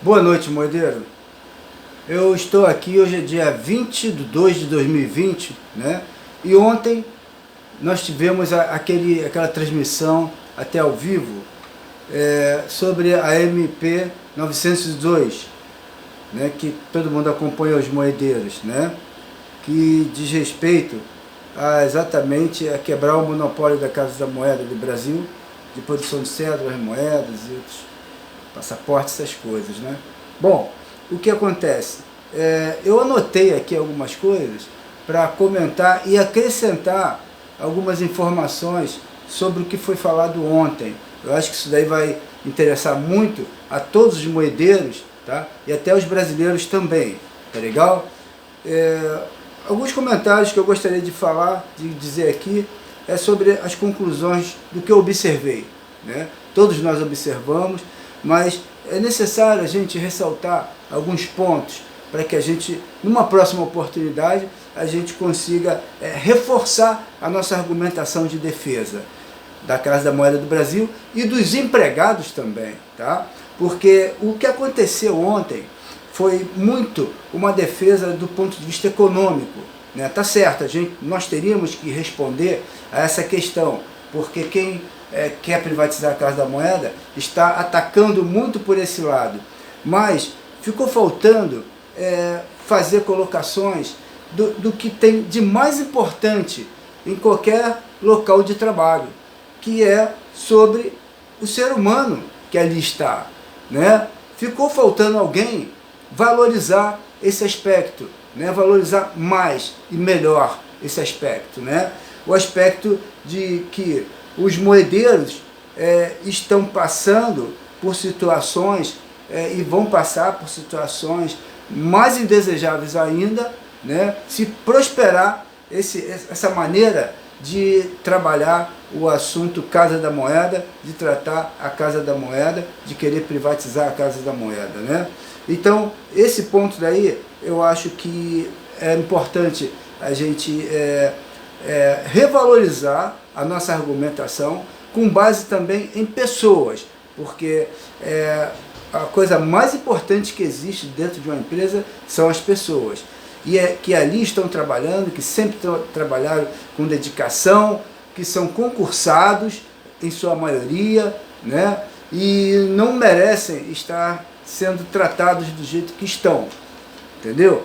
Boa noite, moedeiro. Eu estou aqui, hoje é dia 20 de 2 de 2020, né? E ontem nós tivemos aquela transmissão até ao vivo sobre a MP 902, né? Que todo mundo acompanha, os moedeiros, né? Que diz respeito exatamente a quebrar o monopólio da Casa da Moeda do Brasil, de produção de cédulas, moedas e outros passaportes, essas coisas, né? Bom, o que acontece? Eu anotei aqui algumas coisas para comentar e acrescentar algumas informações sobre o que foi falado ontem. Eu acho que isso daí vai interessar muito a todos os moedeiros, tá? E até os brasileiros também, tá legal? Alguns comentários que eu gostaria de falar, de dizer aqui, é sobre as conclusões do que eu observei, né? Todos nós observamos, mas é necessário a gente ressaltar alguns pontos para que a gente, numa próxima oportunidade, a gente consiga reforçar a nossa argumentação de defesa da Casa da Moeda do Brasil e dos empregados também, tá? Porque o que aconteceu ontem foi muito uma defesa do ponto de vista econômico, né? Tá certo, nós teríamos que responder a essa questão, porque quem quer privatizar a Casa da Moeda está atacando muito por esse lado, mas ficou faltando fazer colocações do que tem de mais importante em qualquer local de trabalho, que é sobre o ser humano que ali está, né? Ficou faltando alguém valorizar esse aspecto, né? Valorizar mais e melhor esse aspecto, né? O aspecto de que os moedeiros estão passando por situações e vão passar por situações mais indesejáveis ainda, né? Se prosperar essa maneira de trabalhar o assunto Casa da Moeda, de tratar a Casa da Moeda, de querer privatizar a Casa da Moeda, né? Então, esse ponto daí, eu acho que é importante a gente revalorizar a nossa argumentação com base também em pessoas, porque a coisa mais importante que existe dentro de uma empresa são as pessoas, e que ali estão trabalhando, que sempre trabalharam com dedicação, que são concursados em sua maioria, né? E não merecem estar sendo tratados do jeito que estão, entendeu?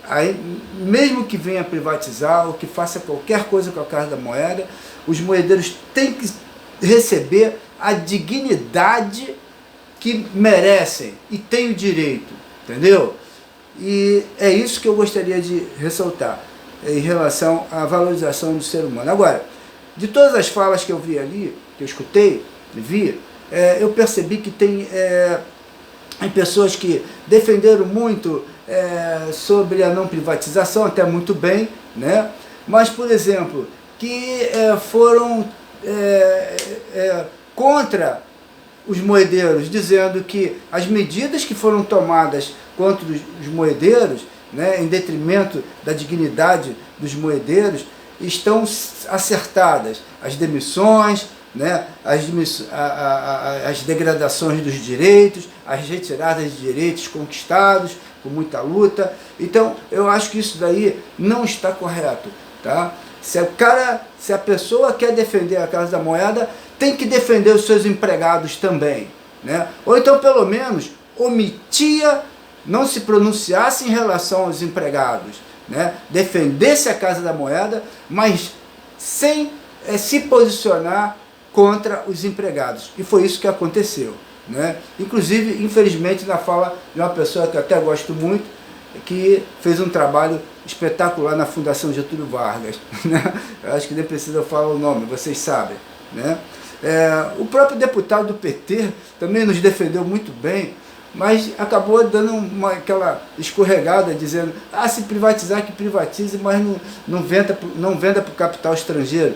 Aí, mesmo que venha privatizar ou que faça qualquer coisa com a Casa da Moeda, os moedeiros têm que receber a dignidade que merecem e têm o direito, entendeu? E é isso que eu gostaria de ressaltar em relação à valorização do ser humano. Agora, de todas as falas que eu vi ali, que eu escutei, eu percebi que tem pessoas que defenderam muito sobre a não privatização, até muito bem, né? Mas, por exemplo, que foram contra os moedeiros, dizendo que as medidas que foram tomadas contra os moedeiros, né, em detrimento da dignidade dos moedeiros, estão acertadas. As demissões, né, as degradações dos direitos, as retiradas de direitos conquistados com muita luta. Então, eu acho que isso daí não está correto, tá? Se a pessoa quer defender a Casa da Moeda, tem que defender os seus empregados também, né? Ou então, pelo menos, omitia, não se pronunciasse em relação aos empregados, né? Defendesse a Casa da Moeda, mas sem se posicionar contra os empregados. E foi isso que aconteceu, né? Inclusive, infelizmente, na fala de uma pessoa que eu até gosto muito, que fez um trabalho espetacular na Fundação Getúlio Vargas, né? Eu acho que nem precisa falar o nome, vocês sabem, né? O próprio deputado do PT também nos defendeu muito bem, mas acabou dando aquela escorregada, dizendo: se privatizar, que privatize, mas não venda para o capital estrangeiro.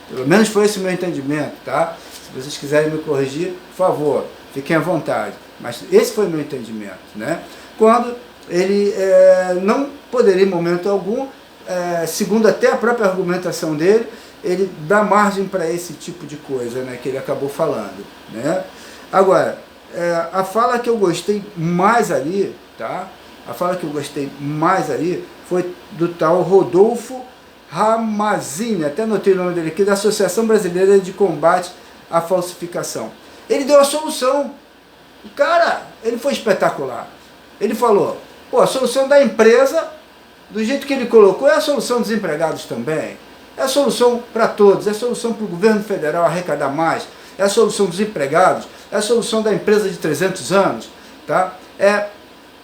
Pelo menos foi esse o meu entendimento, tá? Se vocês quiserem me corrigir, por favor, fiquem à vontade. Mas esse foi o meu entendimento, né? Quando ele não poderia, em momento algum, segundo até a própria argumentação dele, ele dá margem para esse tipo de coisa, né, que ele acabou falando, né? Agora, a fala que eu gostei mais ali, tá? A fala que eu gostei mais ali foi do tal Rodolfo Ramazzini, até anotei o nome dele aqui, da Associação Brasileira de Combate à Falsificação. Ele deu a solução. O cara, ele foi espetacular. Ele falou, pô, a solução da empresa, do jeito que ele colocou, é a solução dos empregados também. É a solução para todos, é a solução para o governo federal arrecadar mais, é a solução dos empregados, é a solução da empresa de 300 anos, tá? É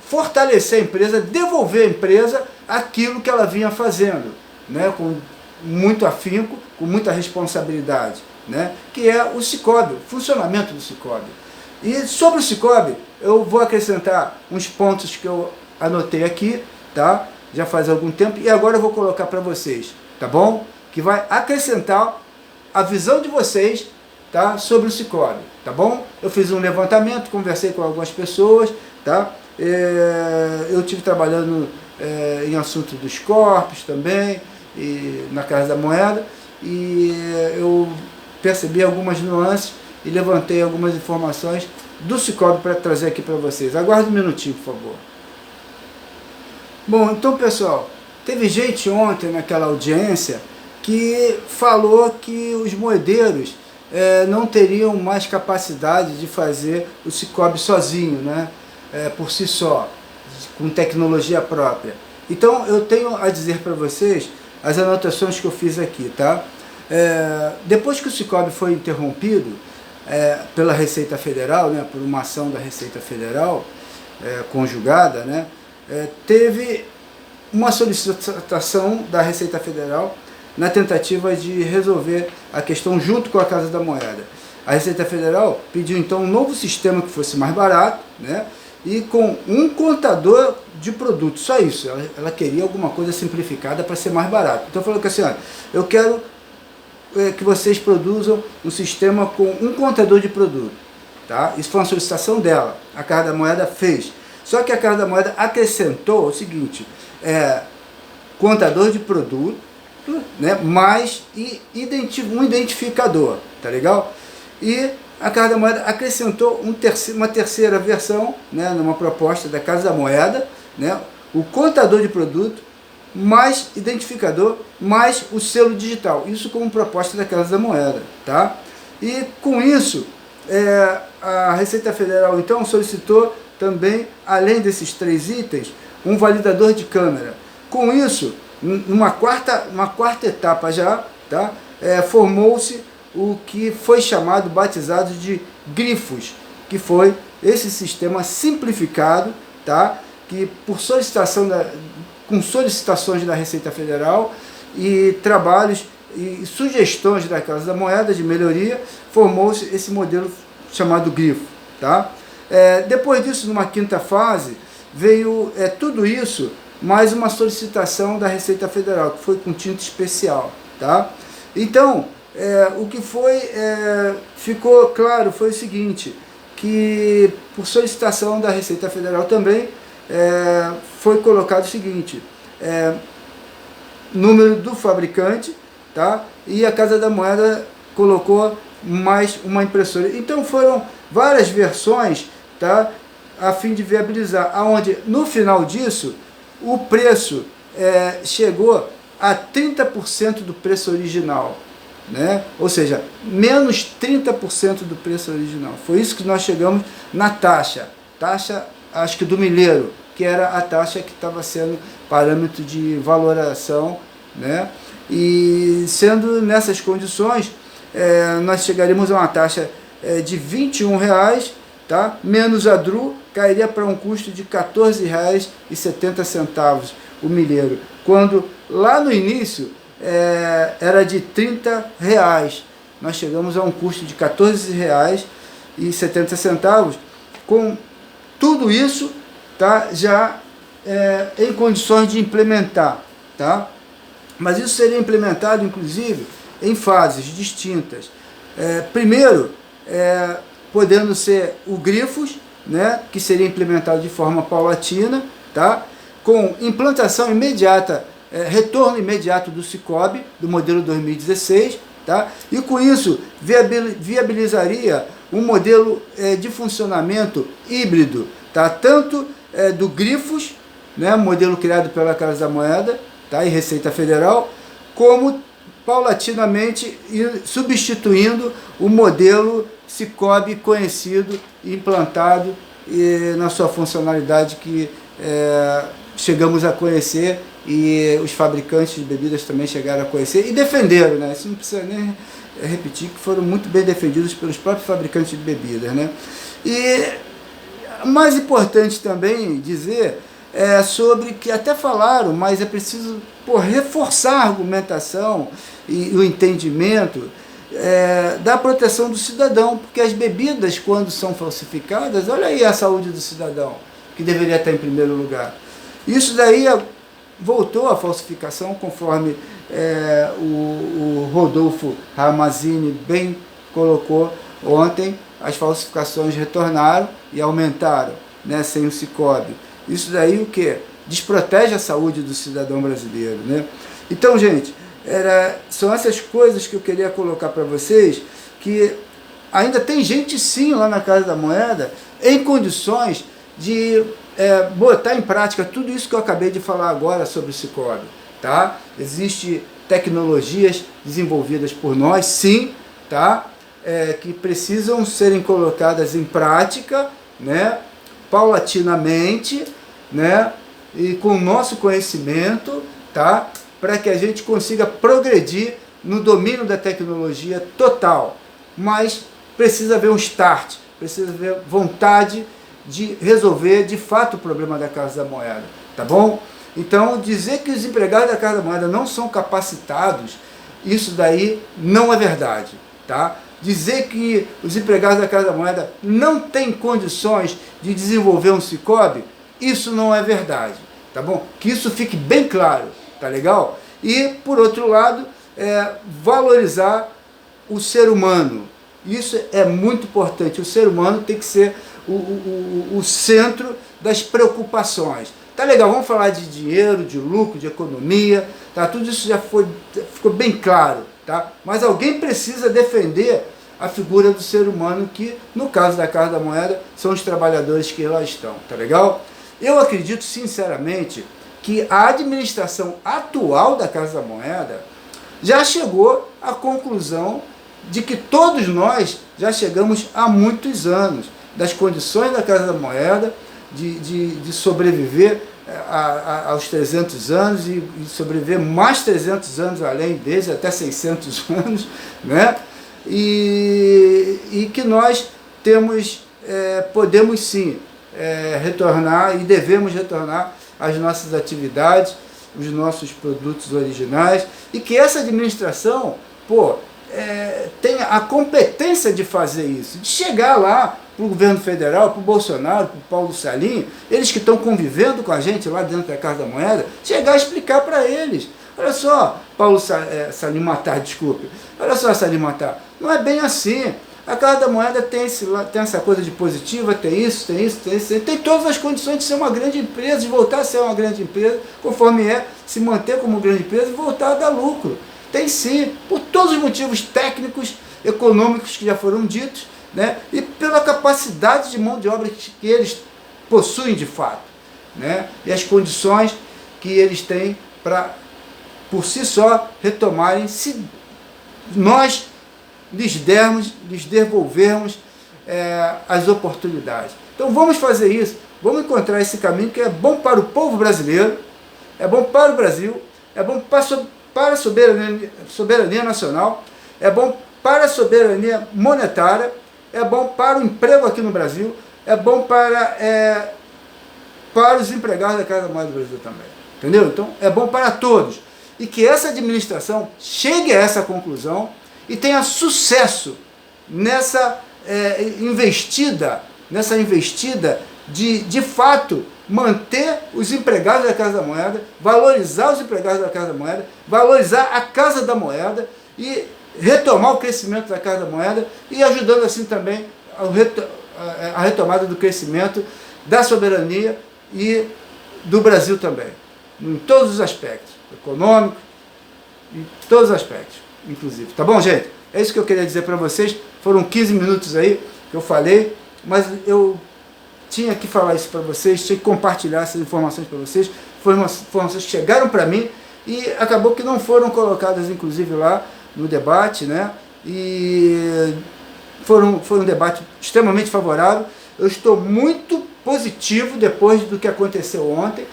fortalecer a empresa, devolver à empresa aquilo que ela vinha fazendo, né? Com muito afinco, com muita responsabilidade, né? Que é o Sicoob, o funcionamento do Sicoob. E sobre o Sicoob, eu vou acrescentar uns pontos que eu anotei aqui, tá? Já faz algum tempo, e agora eu vou colocar para vocês, tá bom? Que vai acrescentar a visão de vocês, tá? Sobre o Sicoob, tá bom? Eu fiz um levantamento, conversei com algumas pessoas, tá? Eu estive trabalhando em assunto dos corpos também, e na Casa da Moeda, e eu percebi algumas nuances e levantei algumas informações do Sicoob para trazer aqui para vocês. Aguarde um minutinho, por favor. Bom, então, pessoal, teve gente ontem naquela audiência que falou que os moedeiros não teriam mais capacidade de fazer o Sicoob sozinho, né? Por si só, com tecnologia própria. Então, eu tenho a dizer para vocês as anotações que eu fiz aqui, tá? Depois que o Sicoob foi interrompido pela Receita Federal, né, por uma ação da Receita Federal conjugada, né, teve uma solicitação da Receita Federal na tentativa de resolver a questão junto com a Casa da Moeda. A Receita Federal pediu então um novo sistema que fosse mais barato, né, e com um contador de produtos, só isso. Ela queria alguma coisa simplificada para ser mais barato. Então falou que assim, olha, eu quero que vocês produzam um sistema com um contador de produto, tá? Isso foi uma solicitação dela, a Casa da Moeda fez. Só que a Casa da Moeda acrescentou o seguinte, contador de produto, né, mais um identificador, tá legal? E a Casa da Moeda acrescentou uma terceira versão, né, numa proposta da Casa da Moeda, né, o contador de produto, mais identificador, mais o selo digital. Isso como proposta da Casa da Moeda, tá? E com isso, a Receita Federal então solicitou também, além desses 3 itens, um validador de câmera. Com isso, numa quarta etapa já, tá? Formou-se o que foi batizado de grifos, que foi esse sistema simplificado, tá? Que por com solicitações da Receita Federal e trabalhos e sugestões da Casa da Moeda de melhoria, formou-se esse modelo chamado grifo, tá? Depois disso, numa quinta fase, veio tudo isso, mais uma solicitação da Receita Federal, que foi com tinta especial, tá? Então, o que ficou claro foi o seguinte, que por solicitação da Receita Federal também, foi colocado o seguinte, número do fabricante, tá? E a Casa da Moeda colocou mais uma impressora. Então foram várias versões, tá? A fim de viabilizar, aonde no final disso, o preço chegou a 30% do preço original, né? Ou seja, menos 30% do preço original. Foi isso que nós chegamos na taxa, acho que do milheiro, que era a taxa que estava sendo parâmetro de valoração, né? E sendo nessas condições, nós chegaríamos a uma taxa de R$ 21,00, tá? Menos a DRU, cairia para um custo de R$ 14,70 o milheiro, quando lá no início era de R$ 30,00. Nós chegamos a um custo de R$ 14,70, com tudo isso, tá, já em condições de implementar, tá? Mas isso seria implementado, inclusive, em fases distintas. Primeiro, podendo ser o grifos, né, que seria implementado de forma paulatina, tá? Com implantação imediata, retorno imediato do Sicoob, do modelo 2016, tá? E com isso viabilizaria um modelo de funcionamento híbrido, tá? Tanto do Grifos, né, modelo criado pela Casa da Moeda, tá, e Receita Federal, como paulatinamente substituindo o modelo Sicoob conhecido e implantado na sua funcionalidade que chegamos a conhecer e os fabricantes de bebidas também chegaram a conhecer e defenderam, né? Isso não precisa nem repetir, que foram muito bem defendidos pelos próprios fabricantes de bebidas, né? E mais importante também dizer sobre que até falaram, mas é preciso reforçar a argumentação e o entendimento da proteção do cidadão, porque as bebidas, quando são falsificadas, olha aí a saúde do cidadão, que deveria estar em primeiro lugar. Isso daí voltou à falsificação, conforme o Rodolfo Ramazzini bem colocou ontem. As falsificações retornaram e aumentaram, né, sem o Sicoob. Isso daí o que? Desprotege a saúde do cidadão brasileiro, né? Então, gente, são essas coisas que eu queria colocar para vocês, que ainda tem gente sim lá na Casa da Moeda em condições de botar em prática tudo isso que eu acabei de falar agora sobre o Sicoob, tá? Existem tecnologias desenvolvidas por nós, sim, tá? Que precisam serem colocadas em prática, né? Paulatinamente, né? E com o nosso conhecimento, tá? Para que a gente consiga progredir no domínio da tecnologia total. Mas precisa haver um start, precisa haver vontade de resolver de fato o problema da Casa da Moeda, tá bom? Então, dizer que os empregados da Casa da Moeda não são capacitados, isso daí não é verdade, tá? Dizer que os empregados da Casa da Moeda não têm condições de desenvolver um Sicoob, isso não é verdade, tá bom? Que isso fique bem claro, tá legal? E, por outro lado, valorizar o ser humano. Isso é muito importante. O ser humano tem que ser o centro das preocupações. Tá legal, vamos falar de dinheiro, de lucro, de economia, tá? Tudo isso ficou bem claro, tá? Mas alguém precisa defender a figura do ser humano, que, no caso da Casa da Moeda, são os trabalhadores que lá estão, tá legal? Eu acredito, sinceramente, que a administração atual da Casa da Moeda já chegou à conclusão de que todos nós já chegamos há muitos anos, das condições da Casa da Moeda, de sobreviver aos 300 anos e sobreviver mais 300 anos além deles, até 600 anos, né? E que nós podemos sim retornar e devemos retornar às nossas atividades, os nossos produtos originais, e que essa administração tenha a competência de fazer isso, de chegar lá para o governo federal, para o Bolsonaro, para o Paulo Salim, eles que estão convivendo com a gente lá dentro da Casa da Moeda, chegar a explicar para eles. Olha só, Salim Matar, desculpe. Olha só, Salim Matar, não é bem assim. A Casa da Moeda tem essa coisa de positiva, tem isso, tem todas as condições de ser uma grande empresa, de voltar a ser uma grande empresa, conforme se manter como grande empresa e voltar a dar lucro. Tem sim, por todos os motivos técnicos, econômicos que já foram ditos, né? E pela capacidade de mão de obra que eles possuem de fato, né? E as condições que eles têm para, por si só, retomarem, se nós lhes devolvermos as oportunidades. Então vamos fazer isso, vamos encontrar esse caminho que é bom para o povo brasileiro, é bom para o Brasil, é bom para a soberania nacional, é bom para a soberania monetária, é bom para o emprego aqui no Brasil, é bom para os empregados da Casa da Moeda do Brasil também. Entendeu? Então é bom para todos. E que essa administração chegue a essa conclusão e tenha sucesso nessa investida de fato manter os empregados da Casa da Moeda, valorizar os empregados da Casa da Moeda, valorizar a Casa da Moeda e retomar o crescimento da Casa da Moeda e ajudando assim também a retomada do crescimento da soberania e do Brasil também, em todos os aspectos, econômico, em todos os aspectos, inclusive. Tá bom, gente? É isso que eu queria dizer para vocês. Foram 15 minutos aí que eu falei, mas eu tinha que falar isso para vocês, tinha que compartilhar essas informações para vocês, foram informações que chegaram para mim e acabou que não foram colocadas, inclusive, lá no debate, né? E foi um debate extremamente favorável. Eu estou muito positivo depois do que aconteceu ontem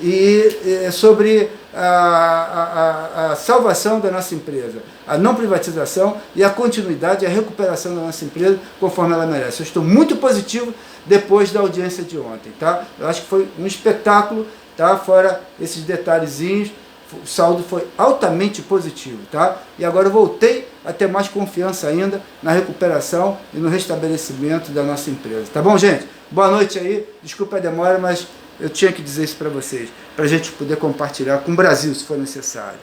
e sobre a salvação da nossa empresa, a não privatização e a continuidade e a recuperação da nossa empresa conforme ela merece. Eu estou muito positivo depois da audiência de ontem, tá? Eu acho que foi um espetáculo, tá? Fora esses detalhezinhos, o saldo foi altamente positivo, tá? E agora eu voltei a ter mais confiança ainda na recuperação e no restabelecimento da nossa empresa. Tá bom, gente? Boa noite aí, desculpa a demora, mas eu tinha que dizer isso para vocês, para a gente poder compartilhar com o Brasil, se for necessário.